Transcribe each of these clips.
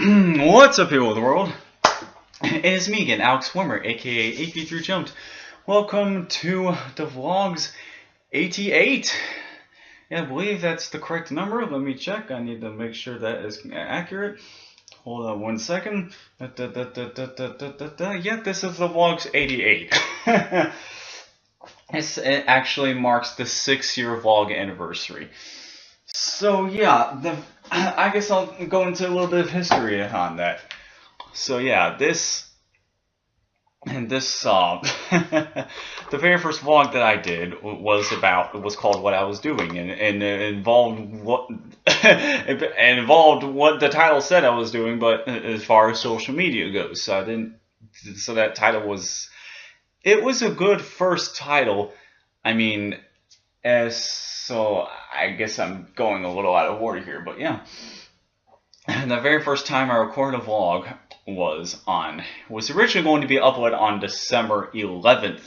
What's up, people of the world? It is me again, Alex Swimmer, aka AP3 Jumped. Welcome to the VLogz 88. Yeah, I believe that's the correct number. Let me check. I need to make sure that is accurate. Hold on one second. Yeah, this is the VLogz 88. It actually marks the 6-year vlog anniversary. So yeah, I guess I'll go into a little bit of history on that. So yeah, the very first vlog that I did was called What I Was Doing, and it involved what what the title said I was doing, but as far as social media goes, so that title was, it was a good first title. I mean, so I guess I'm going a little out of order here, but yeah. The very first time I recorded a vlog was originally going to be uploaded on December 11th,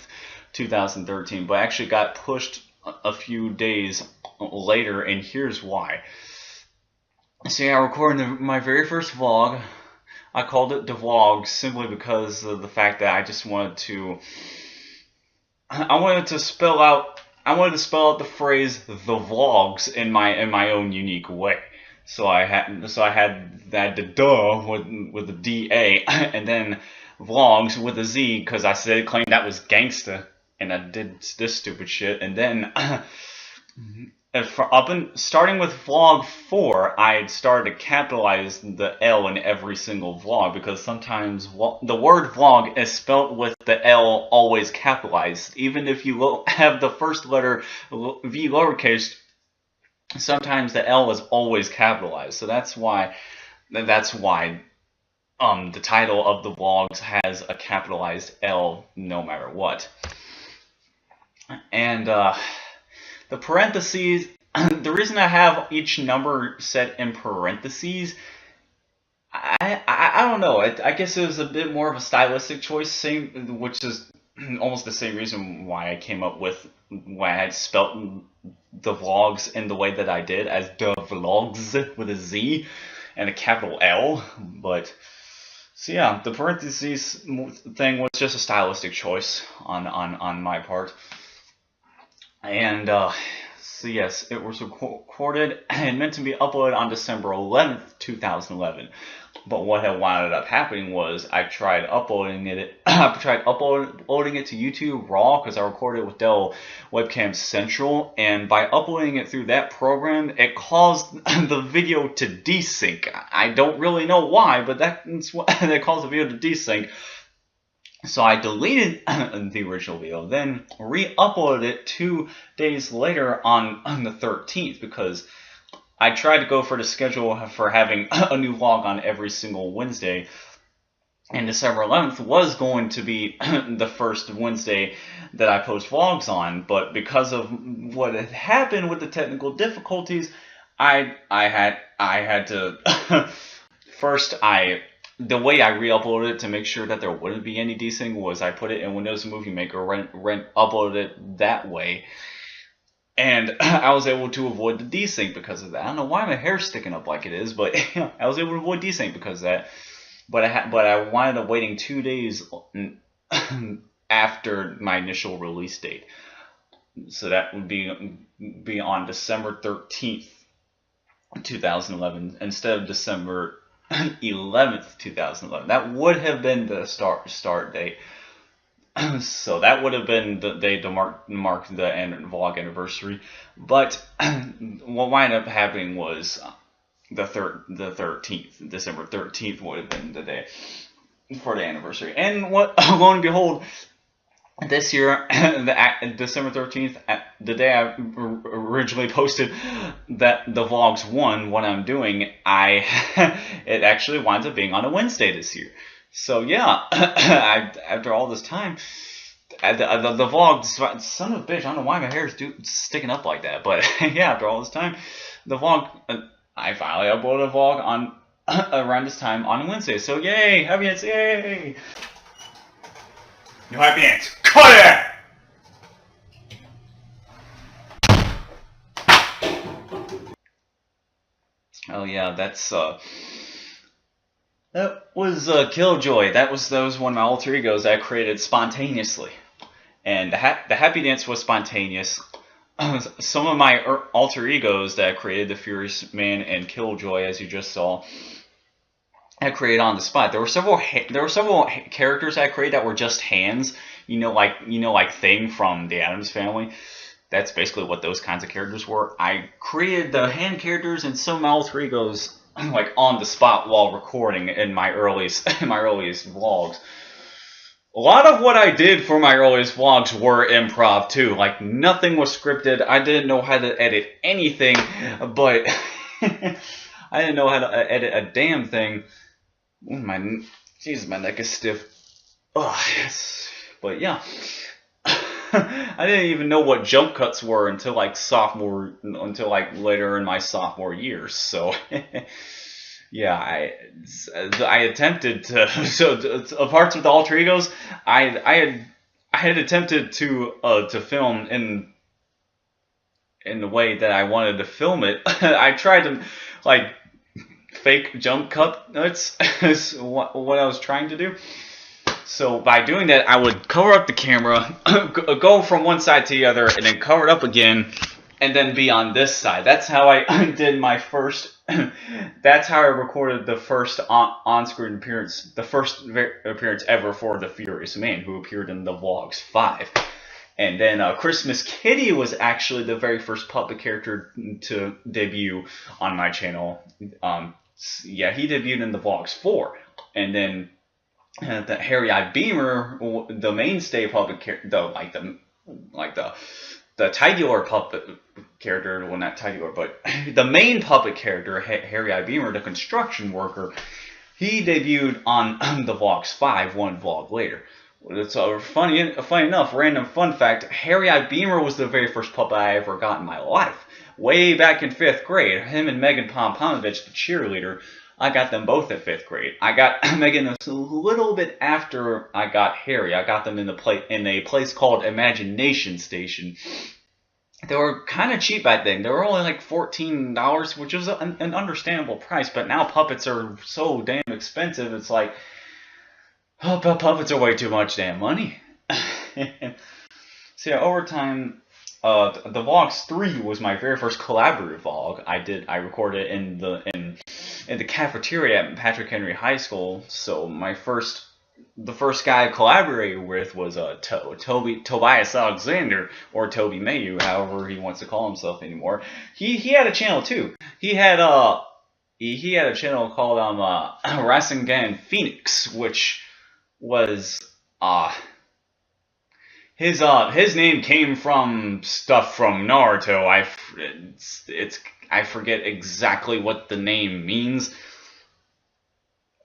2013, but actually got pushed a few days later, and here's why. So yeah, I recorded my very first vlog. I called it the VLogz simply because of the fact that I just wanted to spell out the phrase "the VLogz" in my own unique way. So I had the duh with the DA, and then VLogz with a Z, because I claimed that was gangsta, and I did this stupid shit. And then starting with vlog 4, I had started to capitalize the L in every single vlog, because sometimes the word vlog is spelt with the L always capitalized. Even if you have the first letter V lowercase, sometimes the L is always capitalized. So that's why the title of the VLogz has a capitalized L no matter what. And the parentheses, the reason I have each number set in parentheses, I don't know. I guess it was a bit more of a stylistic choice, which is almost the same reason why I came up with why I had spelt the VLogz in the way that I did, as the VLogz with a Z and a capital L. But so yeah, the parentheses thing was just a stylistic choice on my part. And so yes, it was recorded and meant to be uploaded on December 11th, 2011. But what had wound up happening was I tried uploading it. Uploading it to YouTube Raw, because I recorded it with Dell Webcam Central, and by uploading it through that program, it caused the video to desync. I don't really know why, but that's what that caused the video to desync. So I deleted the original video, then re-uploaded it 2 days later on the 13th, because I tried to go for the schedule for having a new vlog on every single Wednesday, and December 11th was going to be the first Wednesday that I post vlogs on, but because of what had happened with the technical difficulties, I had to first the way I re-uploaded it to make sure that there wouldn't be any desync was I put it in Windows Movie Maker, uploaded it that way, and I was able to avoid the desync because of that. I don't know why my hair's sticking up like it is, but I was able to avoid desync because of that. But I wanted up waiting 2 days after my initial release date, so that would be on December 13th, 2011, instead of December 11th, 2011. That would have been the start date. So that would have been the day to mark the vlog anniversary. But what wound up happening was the 13th, December 13th would have been the day for the anniversary. And what, lo and behold, this year, December 13th, the day I originally posted that the VLogz 1, what I'm doing, it actually winds up being on a Wednesday this year. So yeah, after all this time, the VLogz, son of a bitch, I don't know why my hair is sticking up like that, but yeah, after all this time, the vlog, I finally uploaded a vlog on around this time on Wednesday. So yay, happy ants, yay! No happy ants, cut it! Oh yeah, that's That was Killjoy. That was one of my alter egos I created spontaneously, and the happy dance was spontaneous. Some of my alter egos that I created, the Furious Man and Killjoy, as you just saw, I created on the spot. There were several characters I created that were just hands. Like Thing from the Addams Family. That's basically what those kinds of characters were. I created the hand characters and some of my alter egos like on the spot while recording in my earliest vlogs. A lot of what I did for my earliest vlogs were improv too. Like nothing was scripted. I didn't know how to edit anything, but I didn't know how to edit a damn thing. My neck is stiff. Oh, yes. But yeah. I didn't even know what jump cuts were until like later in my sophomore year. So yeah, I attempted to. So apart from the alter egos, I had attempted to film in the way that I wanted to film it. I tried to like fake jump cuts. Is what I was trying to do. So by doing that, I would cover up the camera, go from one side to the other, and then cover it up again, and then be on this side. That's how I did my first. That's how I recorded the first on-screen appearance, the first appearance ever for the Furious Man, who appeared in the VLogz 5. And then Christmas Kitty was actually the very first puppet character to debut on my channel. Yeah, he debuted in the VLogz 4, and then. The Harry I. Beamer, the mainstay puppet character, the titular puppet character, well not titular, but the main puppet character, Harry I. Beamer, the construction worker, he debuted on the VLogz 5 one vlog later. It's funny enough, random fun fact, Harry I. Beamer was the very first puppet I ever got in my life. Way back in 5th grade, him and Megan Pomponovich, the cheerleader, I got them both at 5th grade. I got Megan a little bit after I got Harry. I got them in a place called Imagination Station. They were kind of cheap back then. They were only like $14, which was an understandable price. But now puppets are so damn expensive. It's like, oh, puppets are way too much damn money. So yeah, over time. The VLogz 3 was my very first collaborative vlog. I recorded it in the cafeteria at Patrick Henry High School. So the first guy I collaborated with was Tobias Alexander, or Toby Mayu, however he wants to call himself anymore. He had a channel too. He had a channel called Rasengan Phoenix, which was his name came from stuff from Naruto. I forget exactly what the name means.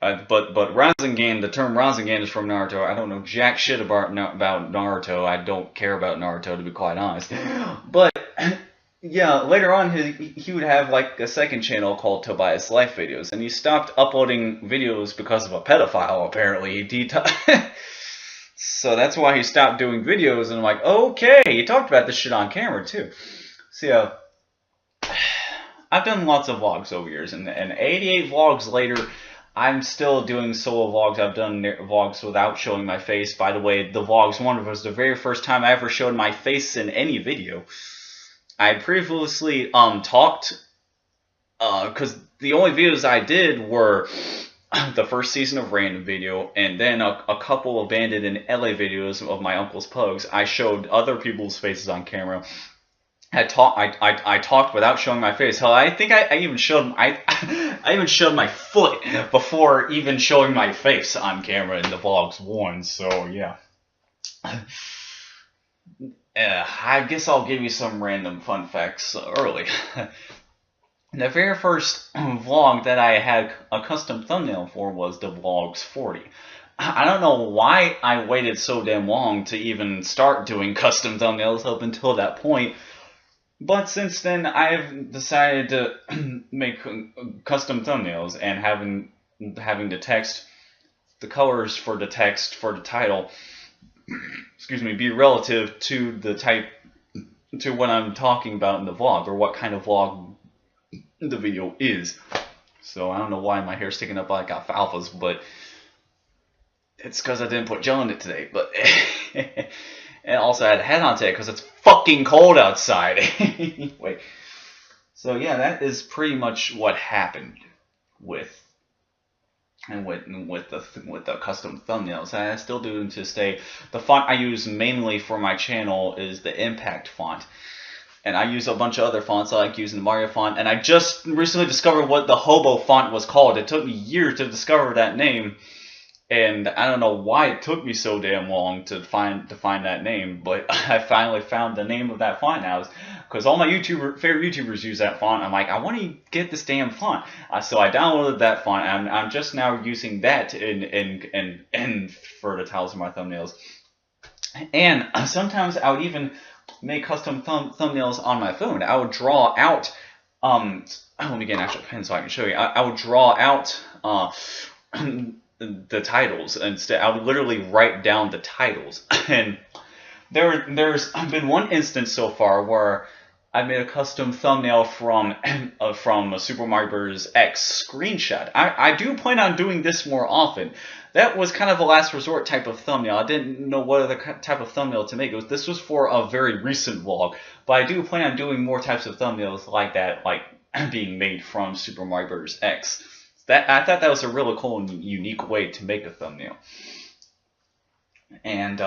But Rasengan, the term Rasengan is from Naruto. I don't know jack shit about Naruto. I don't care about Naruto, to be quite honest. But yeah, later on he would have like a second channel called Tobias Life Videos, and he stopped uploading videos because of a pedophile. Apparently, so that's why he stopped doing videos, and I'm like, okay, he talked about this shit on camera too. So yeah, I've done lots of vlogs over years, and 88 vlogs later, I'm still doing solo vlogs. I've done vlogs without showing my face. By the way, the VLogz 1 was the very first time I ever showed my face in any video. I previously talked, because the only videos I did were the first season of Random Video, and then a couple of Bandit and LA videos of my uncle's pugs. I showed other people's faces on camera. I talked without showing my face. Hell, I think I even showed I even showed my foot before even showing my face on camera in the VLogz 1. So yeah. I guess I'll give you some random fun facts early. The very first vlog that I had a custom thumbnail for was the VLogz 40. I don't know why I waited so damn long to even start doing custom thumbnails up until that point. But since then, I've decided to make custom thumbnails, and having the text, the colors for the text for the title, excuse me, be relative to the type, to what I'm talking about in the vlog, or what kind of vlog the video is. So I don't know why my hair's sticking up like alfalfa's, but it's because I didn't put gel in it today. But and also I had a hat on today because it's fucking cold outside. Wait. So yeah, that is pretty much what happened with the custom thumbnails. I still do to this day. The font I use mainly for my channel is the Impact font. And I use a bunch of other fonts. I like using the Mario font. And I just recently discovered what the Hobo font was called. It took me years to discover that name. And I don't know why it took me so damn long to find that name. But I finally found the name of that font now. Because all my favorite YouTubers use that font. I'm like, I want to get this damn font. So I downloaded that font. And I'm just now using that in for the titles of my thumbnails. And sometimes I would even make custom thumbnails on my phone. I would draw out, let me get an actual pen so I can show you. I would draw out the titles instead. I would literally write down the titles. And there's been one instance so far where I made a custom thumbnail from a Super Mario Bros. X screenshot. I do plan on doing this more often. That was kind of a last resort type of thumbnail. I didn't know what other type of thumbnail to make. This was for a very recent vlog, but I do plan on doing more types of thumbnails like that, like being made from Super Mario Bros. X. I thought that was a really cool and unique way to make a thumbnail. And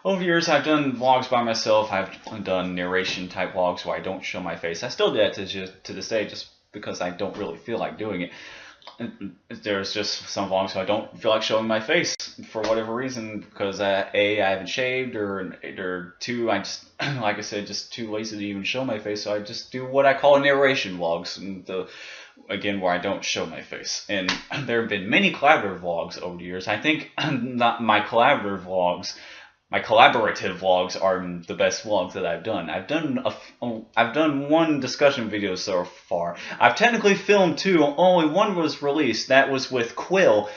over the years, I've done vlogs by myself. I've done narration type vlogs where I don't show my face. I still do that to this day, just because I don't really feel like doing it. There's just some vlogs where I don't feel like showing my face for whatever reason, because A, I haven't shaved, or two, I just, like I said, just too lazy to even show my face. So I just do what I call narration vlogs, again, where I don't show my face. And there have been many collaborative vlogs over the years. I think not my collaborative vlogs. My collaborative vlogs are the best vlogs that I've done. I've done one discussion video so far. I've technically filmed two. Only one was released. That was with Quill,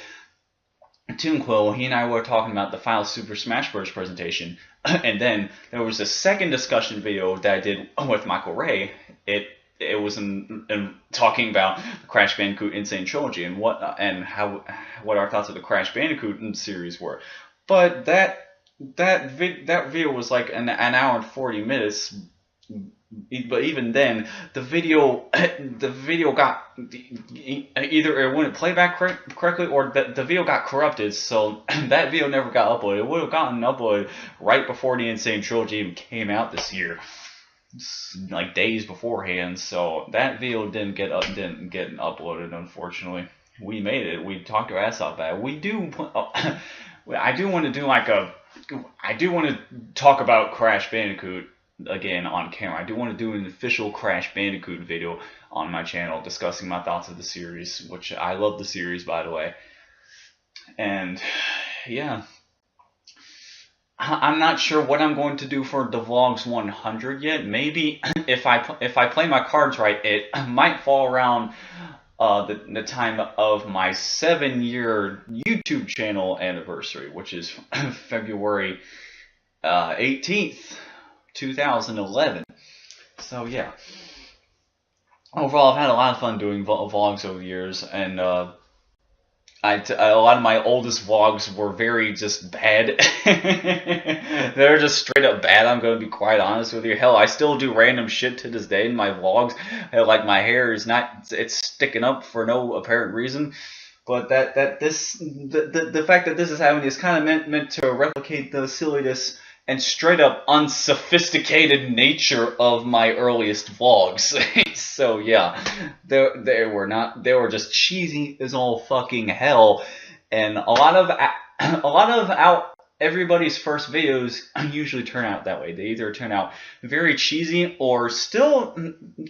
Toon Quill. He and I were talking about the final Super Smash Bros. Presentation. And then there was a second discussion video that I did with Michael Ray. It was in talking about the Crash Bandicoot Insane Trilogy and what our thoughts of the Crash Bandicoot series were. But that video was like an hour and 40 minutes, but even then the video got either it wouldn't play back correctly, or the video got corrupted, so that video never got uploaded. It would have gotten uploaded right before the Insane Trilogy even came out this year, like days beforehand. So that video didn't get uploaded, unfortunately. We made it. We talked our ass off that. I do want to talk about Crash Bandicoot again on camera. I do want to do an official Crash Bandicoot video on my channel discussing my thoughts of the series, which I love the series, by the way. And yeah, I'm not sure what I'm going to do for the VLogz 100 yet. Maybe if I play my cards right, it might fall around the time of my 7-year YouTube channel anniversary, which is February 18th, 2011. So yeah, overall I've had a lot of fun doing vlogs over the years, and a lot of my oldest vlogs were very just bad. They're just straight up bad, I'm going to be quite honest with you. Hell, I still do random shit to this day in my vlogs. Hell, like my hair is it's sticking up for no apparent reason. But the fact that this is happening is kind of meant to replicate the silliness and straight up unsophisticated nature of my earliest vlogs. So yeah, they were just cheesy as all fucking hell, and a lot of everybody's first videos usually turn out that way. They either turn out very cheesy or still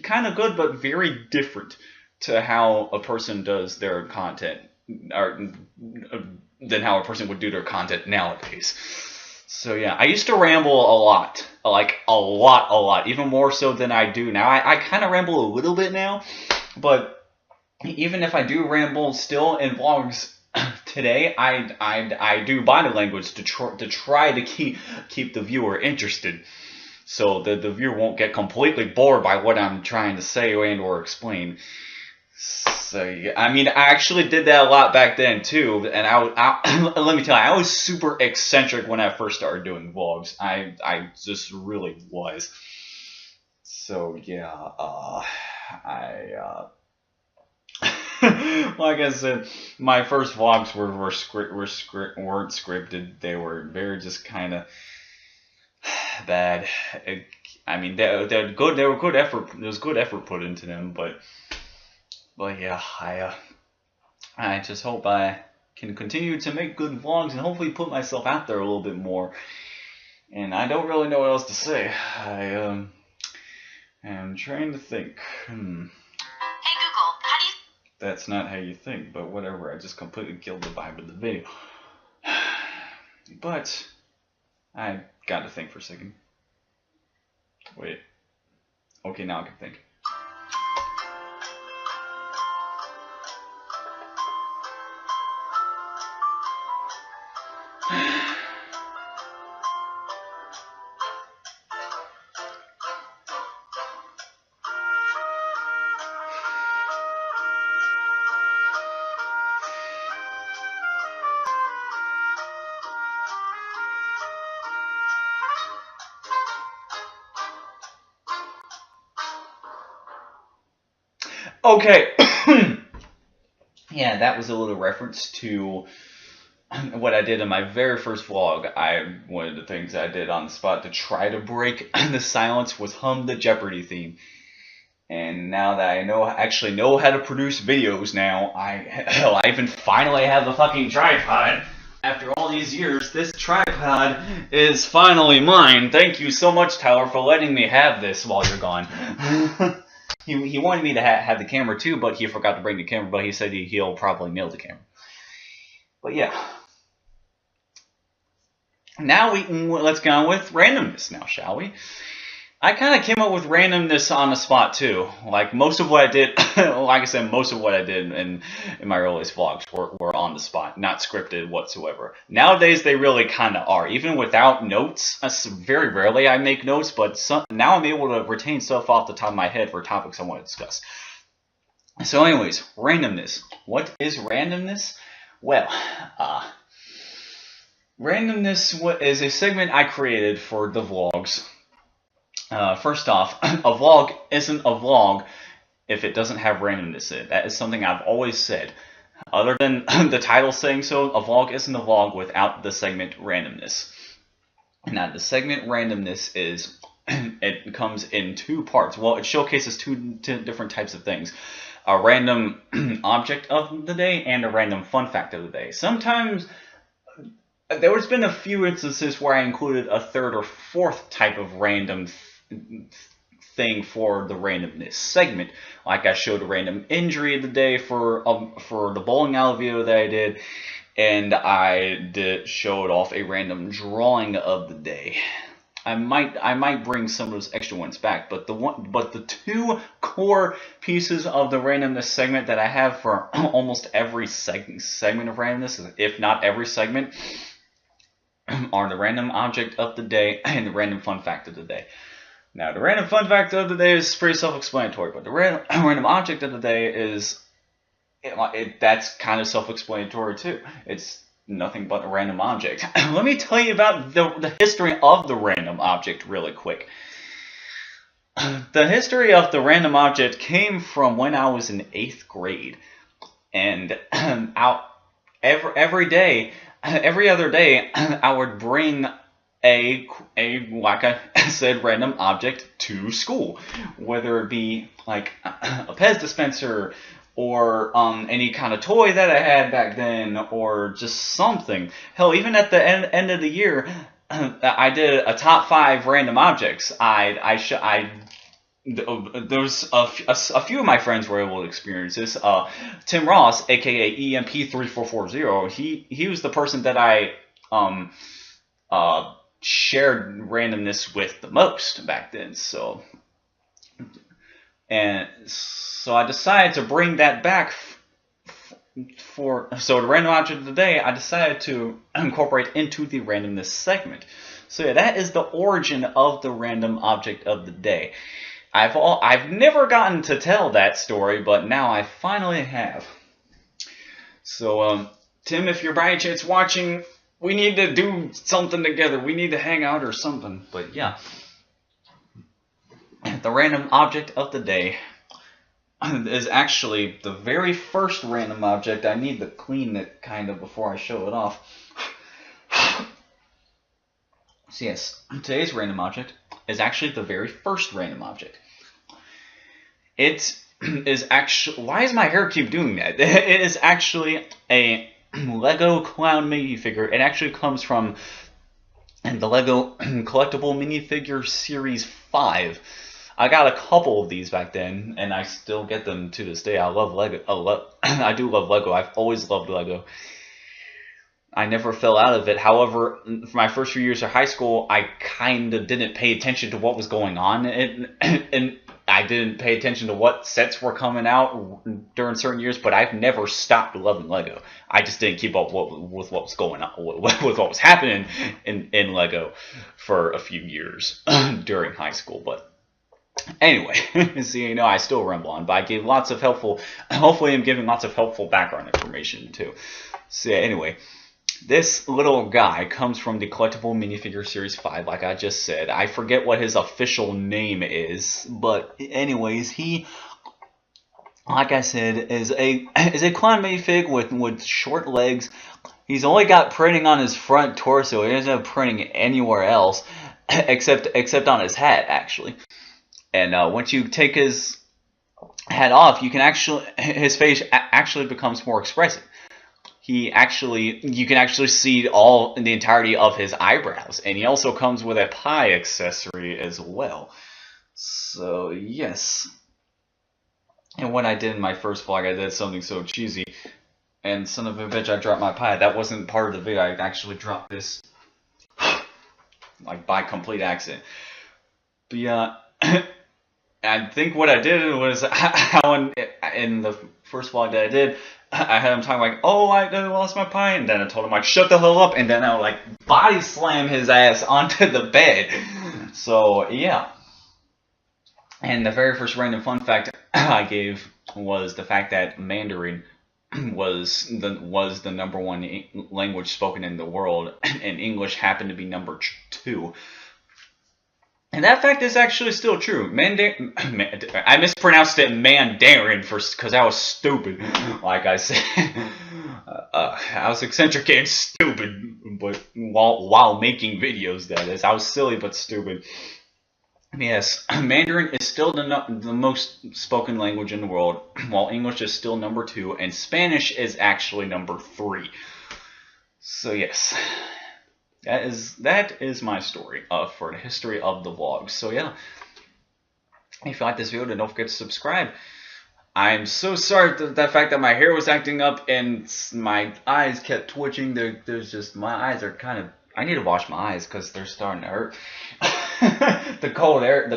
kind of good, but very different to how a person does their content, or than how a person would do their content nowadays. So yeah, I used to ramble a lot, like a lot, even more so than I do now. I kind of ramble a little bit now, but even if I do ramble still in vlogs today, I do body language to try to keep the viewer interested, so that the viewer won't get completely bored by what I'm trying to say and or explain. So yeah, I mean, I actually did that a lot back then too, and let me tell you, I was super eccentric when I first started doing vlogs. I just really was. So yeah, I like I said, my first vlogs weren't scripted. They were very just kind of bad. I mean, they're good. They were good effort. There was good effort put into them, but yeah, I just hope I can continue to make good vlogs and hopefully put myself out there a little bit more. And I don't really know what else to say. I am trying to think. Hey Google, how do you... That's not how you think, but whatever. I just completely killed the vibe of the video. But I got to think for a second. Wait. Okay, now I can think. Okay. Yeah, that was a little reference to what I did in my very first vlog. One of the things I did on the spot to try to break the silence was hum the Jeopardy theme. And now that I actually know how to produce videos now, I even finally have a fucking tripod. After all these years, this tripod is finally mine. Thank you so much, Tyler, for letting me have this while you're gone. He wanted me to have the camera too, but he forgot to bring the camera, but he said he'll probably nail the camera. But yeah. Now let's go on with randomness now, shall we? I kind of came up with randomness on the spot too. Like most of what I did, like I said, most of what I did in my earliest vlogs were on the spot, not scripted whatsoever. Nowadays they really kind of are. Even without notes, very rarely I make notes, but now I'm able to retain stuff off the top of my head for topics I want to discuss. So anyways, randomness. What is randomness? Well, randomness is a segment I created for the vlogs. First off, a vlog isn't a vlog if it doesn't have randomness in it. That is something I've always said. Other than the title saying so, a vlog isn't a vlog without the segment randomness. Now, the segment randomness is, it comes in two parts. Well, it showcases two different types of things. A random object of the day and a random fun fact of the day. Sometimes there's been a few instances where I included a third or fourth type of random thing for the randomness segment. Like I showed a random injury of the day for the bowling alley video that I did, and I showed off a random drawing of the day. I might bring some of those extra ones back, but the two core pieces of the randomness segment that I have for almost every segment of randomness, if not every segment, are the random object of the day and the random fun fact of the day. Now, the random fun fact of the day is pretty self-explanatory, but the random object of the day is that's kind of self-explanatory too. It's nothing but a random object. Let me tell you about the history of the random object really quick. The history of the random object came from when I was in 8th grade, and every other day, I would bring a like I said, random object to school, whether it be like a Pez dispenser or any kind of toy that I had back then, or just something. Hell, even at the end of the year, I did a top 5 random objects. There's a few of my friends were able to experience this. Tim Ross, aka EMP3440, he was the person that I shared randomness with the most back then. So I decided to bring that back so the random object of the day, I decided to incorporate into the randomness segment. So yeah, that is the origin of the random object of the day. I've never gotten to tell that story, but now I finally have. So, Tim, if you're by chance watching, we need to do something together. We need to hang out or something. But yeah, the random object of the day is actually the very first random object. I need to clean it kind of before I show it off. So yes, today's random object is actually the very first random object. It is actually... Why does my hair keep doing that? It is actually a Lego clown minifigure. It actually comes from the Lego Collectible Minifigure Series 5. I got a couple of these back then, and I still get them to this day. I love Lego. I do love Lego. I've always loved Lego. I never fell out of it. However, for my first few years of high school, I kind of didn't pay attention to what was going on, and I didn't pay attention to what sets were coming out during certain years. But I've never stopped loving Lego. I just didn't keep up with what was going on, with what was happening in Lego for a few years during high school. But anyway, so you know, I still ramble on, but I gave lots of helpful. Hopefully, I'm giving lots of helpful background information too. So yeah, anyway. This little guy comes from the Collectible Minifigure Series 5, like I just said. I forget what his official name is, but anyways, he, like I said, is a clown minifig with short legs. He's only got printing on his front torso. He doesn't have printing anywhere else, except on his hat, actually. And once you take his hat off, you can his face actually becomes more expressive. You can actually see the entirety of his eyebrows, and he also comes with a pie accessory as well. So yes. And when I did in my first vlog, I did something so cheesy, and son of a bitch, I dropped my pie. That wasn't part of the video. I actually dropped this like by complete accident. But yeah, I think what I did was how in the first vlog that I did, I had him talking like, oh, I lost my pie, and then I told him like, shut the hell up, and then I would like body slam his ass onto the bed. So yeah. And the very first random fun fact I gave was the fact that Mandarin was the #1 language spoken in the world, and English happened to be number 2. And that fact is actually still true. I mispronounced it Mandarin because I was stupid. Like I said, I was eccentric and stupid, but while making videos, that is, I was silly but stupid. Yes, Mandarin is still the most spoken language in the world, while English is still number 2, and Spanish is actually number 3. So yes. That is my story for the history of the vlog. So yeah, if you like this video, then don't forget to subscribe. I'm so sorry for the fact that my hair was acting up and my eyes kept twitching. There's just, my eyes are kind of, I need to wash my eyes because they're starting to hurt. The cold air.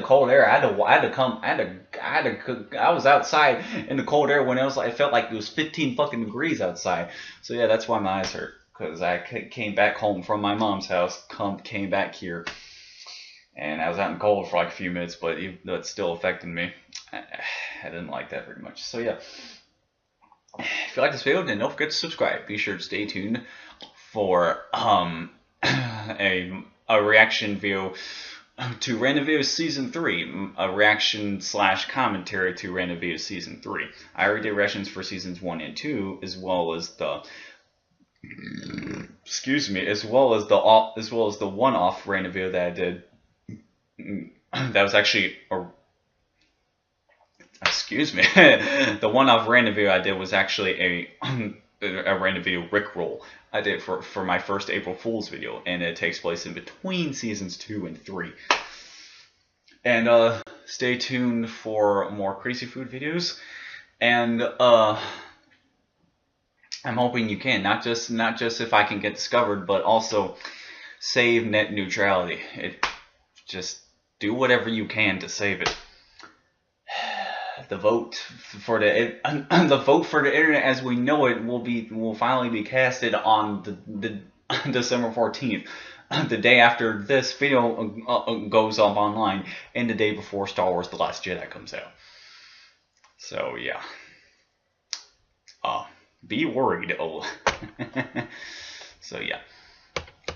I was outside in the cold air when it felt like it was 15 fucking degrees outside. So yeah, that's why my eyes hurt. Because I came back home from my mom's house, came back here, and I was out in cold for like a few minutes, but that's still affecting me. I didn't like that very much. So yeah, if you like this video, then don't forget to subscribe. Be sure to stay tuned for a reaction video to Random Videos Season 3, a reaction / commentary to Random Videos Season 3. I already did reactions for Seasons 1 and 2, as well as the one-off random video that I did. That was actually the one-off random video I did was actually a random video rickroll I did for my first April Fool's video, and it takes place in between Seasons 2 and 3. And stay tuned for more crazy food videos, and I'm hoping you can, not just if I can get discovered, but also save net neutrality. Just do whatever you can to save it. The vote for the internet as we know it will finally be casted on the December 14th. the day after this video goes up online, and the day before Star Wars: The Last Jedi comes out. So yeah, be worried. Oh, so yeah,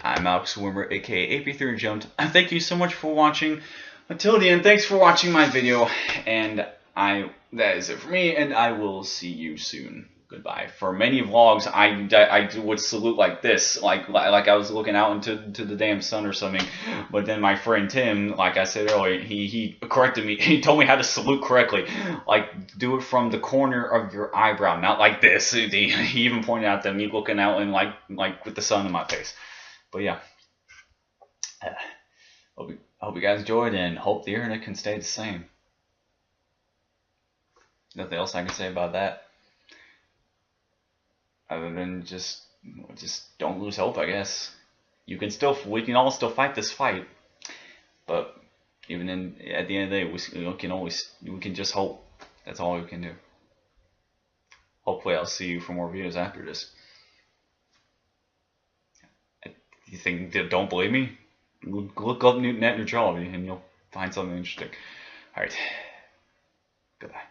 I'm Alex Swimmer, aka AP3 Jones. Thank you so much for watching. Until the end, thanks for watching my video, and that is it for me, and I will see you soon. Goodbye. For many vlogs, I would salute like this, like I was looking out into the damn sun or something. But then my friend Tim, like I said earlier, he corrected me. He told me how to salute correctly. Like, do it from the corner of your eyebrow, not like this. He even pointed out that me looking out and like with the sun in my face. But yeah, hope you guys enjoyed, and hope the internet can stay the same. Nothing else I can say about that. Other than just don't lose hope, I guess. We can all still fight this fight, but even at the end of the day, we can just hope. That's all we can do. Hopefully, I'll see you for more videos after this. You think don't believe me? Look up net neutrality and you'll find something interesting. All right, goodbye.